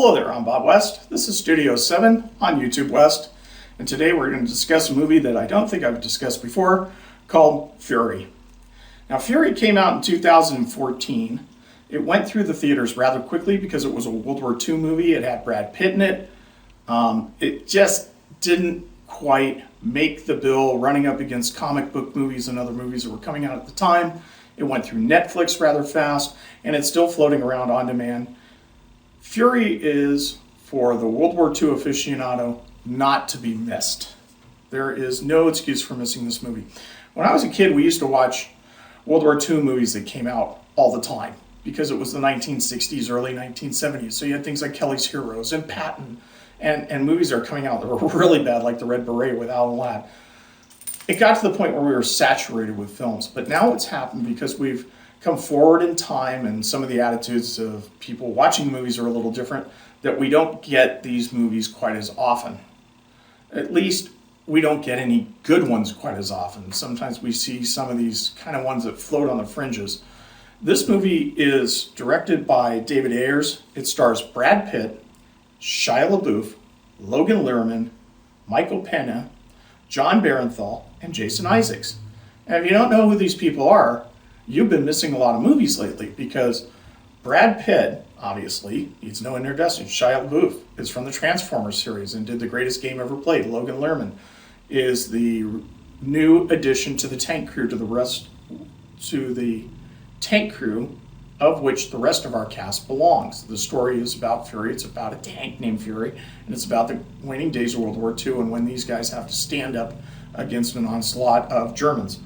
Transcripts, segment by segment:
Hello there, I'm Bob West. This is Studio 7 on YouTube West, and today we're going to discuss a movie that I don't think I've discussed before called Fury. Now, Fury came out in 2014. It went through the theaters rather quickly because it was a World War II movie. It had Brad Pitt in it. It just didn't quite make the bill running up against comic book movies and other movies that were coming out at the time. It went through Netflix rather fast, and it's still floating around on demand. Fury is, for the World War II aficionado, not to be missed. There is no excuse for missing this movie. When I was a kid, we used to watch World War II movies that came out all the time because it was the 1960s, early 1970s. So you had things like Kelly's Heroes and Patton, and movies that are coming out that were really bad, like The Red Beret with Alan Ladd. It got to the point where we were saturated with films, but now it's happened because we've come forward in time and some of the attitudes of people watching movies are a little different, that we don't get these movies quite as often. At least we don't get any good ones quite as often. Sometimes we see some of these kind of ones that float on the fringes. This movie is directed by David Ayer. It stars Brad Pitt, Shia LaBeouf, Logan Lerman, Michael Peña, Jon Bernthal, and Jason Isaacs. And if you don't know who these people are, you've been missing a lot of movies lately, because Brad Pitt, obviously, needs no introduction. Shia LaBeouf is from the Transformers series and did The Greatest Game Ever Played. Logan Lerman is the new addition to the tank crew, to the tank crew of which the rest of our cast belongs. The story is about Fury. It's about a tank named Fury, and it's about the waning days of World War II and when these guys have to stand up against an onslaught of Germans.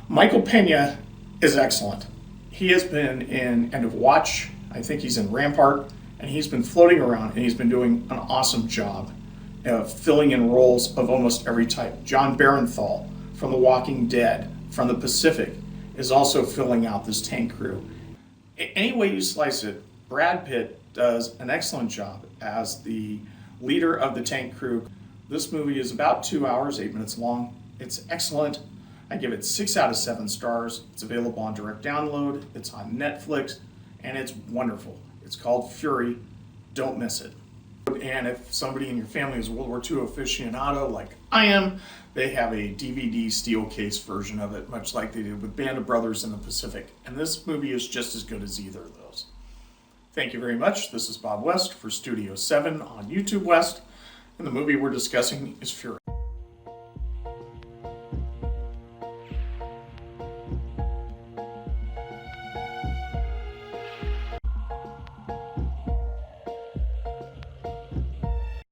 Michael Peña is excellent. He has been in End of Watch, I think he's in Rampart, and he's been floating around and he's been doing an awesome job of filling in roles of almost every type. Jon Bernthal from The Walking Dead, from the Pacific, is also filling out this tank crew. Any way you slice it, Brad Pitt does an excellent job as the leader of the tank crew. This movie is about 2 hours, 8 minutes long. It's excellent. I give it 6 out of 7 stars. It's available on direct download. It's on Netflix, and it's wonderful. It's called Fury. Don't miss it. And if somebody in your family is a World War II aficionado like I am, they have a DVD steel case version of it, much like they did with Band of Brothers in the Pacific. And this movie is just as good as either of those. Thank you very much. This is Bob West for Studio 7 on YouTube West, and the movie we're discussing is Fury.